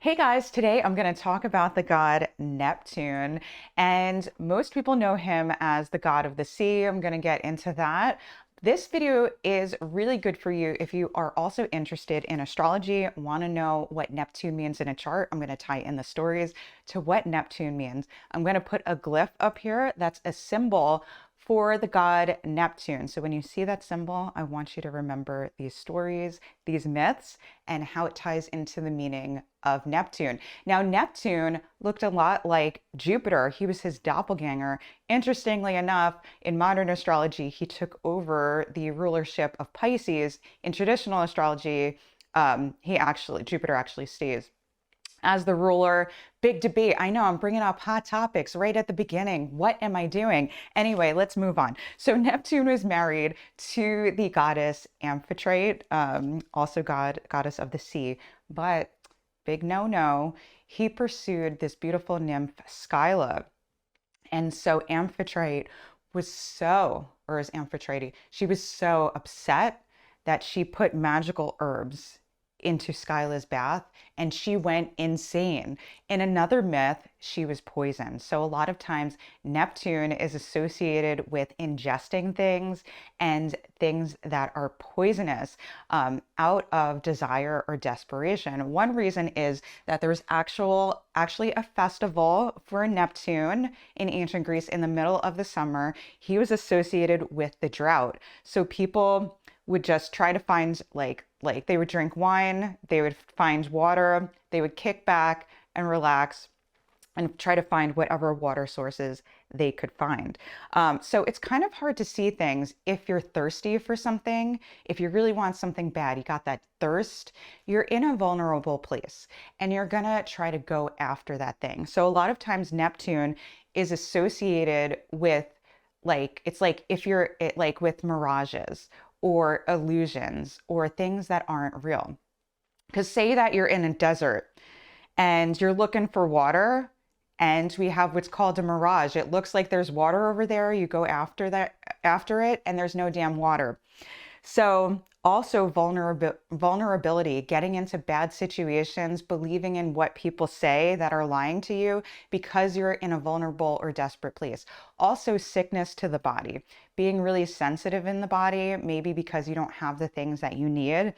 Hey guys, today I'm going to talk about the god Neptune, and most people know him as the god of the sea. I'm going to get into that. This video is really good for you if you are also interested in astrology, want to know what Neptune means in a chart. I'm going to tie in the stories to what Neptune means. I'm going to put a glyph up here that's a symbol for the god Neptune. So when you see that symbol, I want you to remember these stories, these myths, and how it ties into the meaning of Neptune. Now, Neptune looked a lot like Jupiter. He was his doppelganger. Interestingly enough, in modern astrology, he took over the rulership of Pisces. In traditional astrology, Jupiter actually stays as the ruler. Big debate. I know I'm bringing up hot topics right at the beginning. What am I doing? Anyway, let's move on. So Neptune was married to the goddess Amphitrite, also goddess of the sea. But big no-no, he pursued this beautiful nymph Scylla. And so Amphitrite was or is Amphitrite, she was so upset that she put magical herbs into Skyla's bath and she went insane. In another myth, she was poisoned. So a lot of times Neptune is associated with ingesting things and things that are poisonous out of desire or desperation. One reason is that there's actually a festival for Neptune in ancient Greece in the middle of the summer. He was associated with the drought. So people would just try to find like they would drink wine, they would find water, they would kick back and relax and try to find whatever water sources they could find. So it's kind of hard to see things if you're thirsty for something. If you really want something bad, you got that thirst, you're in a vulnerable place and you're gonna try to go after that thing. So a lot of times Neptune is associated with it's like if you're like with mirages or illusions or things that aren't real. Because say that you're in a desert and you're looking for water and we have what's called a mirage. It looks like there's water over there. You go after it and there's no damn water. So also vulnerability, getting into bad situations, believing in what people say that are lying to you because you're in a vulnerable or desperate place. Also sickness to the body, being really sensitive in the body, maybe because you don't have the things that you need,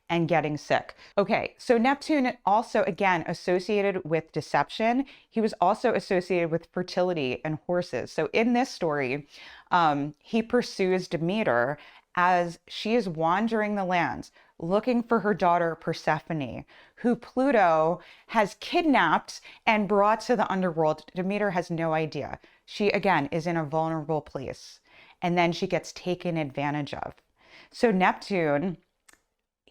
and getting sick. Okay, so Neptune also, again, associated with deception. He was also associated with fertility and horses. So in this story, he pursues Demeter as she is wandering the lands looking for her daughter Persephone, who Pluto has kidnapped and brought to the underworld. Demeter has no idea. She, again, is in a vulnerable place, and then she gets taken advantage of. So Neptune,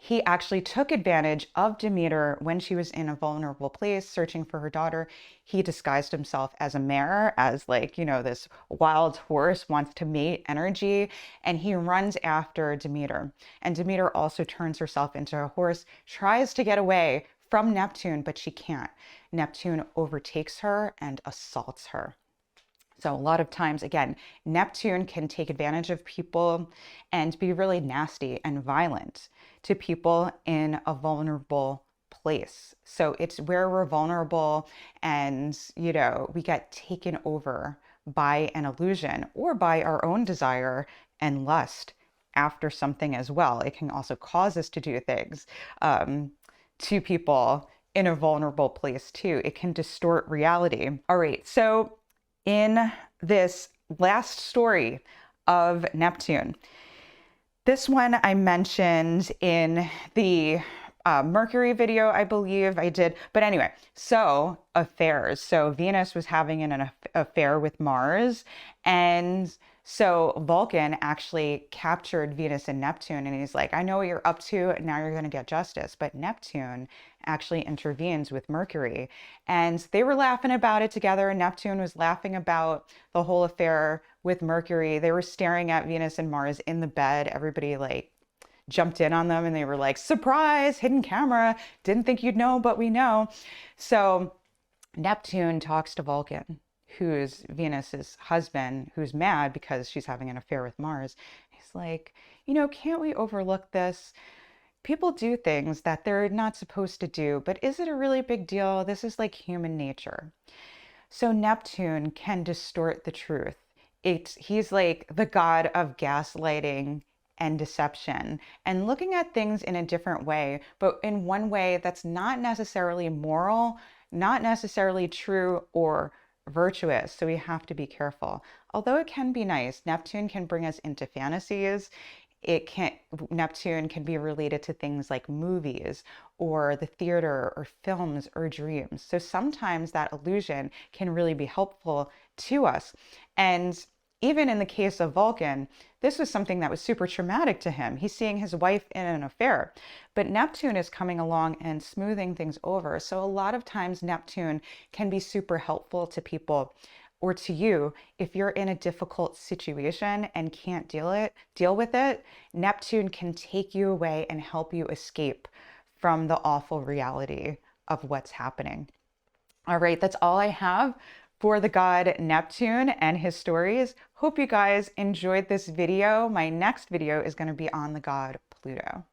he actually took advantage of Demeter when she was in a vulnerable place searching for her daughter. He disguised himself as a mare, as this wild horse wants to mate energy, and he runs after Demeter. And Demeter also turns herself into a horse, tries to get away from Neptune, but she can't. Neptune overtakes her and assaults her. So a lot of times, again, Neptune can take advantage of people and be really nasty and violent to people in a vulnerable place. So it's where we're vulnerable and, we get taken over by an illusion or by our own desire and lust after something as well. It can also cause us to do things to people in a vulnerable place too. It can distort reality. All right, so in this last story of Neptune, this one I mentioned in the Mercury video, I believe I did. But anyway, so affairs. So Venus was having an affair with Mars. And so Vulcan actually captured Venus and Neptune. And he's like, I know what you're up to. Now you're going to get justice. But Neptune actually intervenes with Mercury. And they were laughing about it together. Neptune was laughing about the whole affair with Mercury. They were staring at Venus and Mars in the bed. Everybody jumped in on them and they were like, surprise, hidden camera. Didn't think you'd know, but we know. So Neptune talks to Vulcan, who's Venus's husband, who's mad because she's having an affair with Mars. He's like, can't we overlook this? People do things that they're not supposed to do, but is it a really big deal? This is like human nature. So Neptune can distort the truth. He's like the god of gaslighting and deception and looking at things in a different way, but in one way that's not necessarily moral, not necessarily true or virtuous. So we have to be careful. Although it can be nice, Neptune can bring us into fantasies. It can Neptune can be related to things like movies or the theater or films or dreams. So sometimes that illusion can really be helpful to us. And even in the case of Vulcan, this was something that was super traumatic to him. He's seeing his wife in an affair, but Neptune is coming along and smoothing things over. So a lot of times Neptune can be super helpful to people or to you if you're in a difficult situation and can't deal with it. Neptune can take you away and help you escape from the awful reality of what's happening. All right, that's all I have for the god Neptune and his stories. Hope you guys enjoyed this video. My next video is going to be on the god Pluto.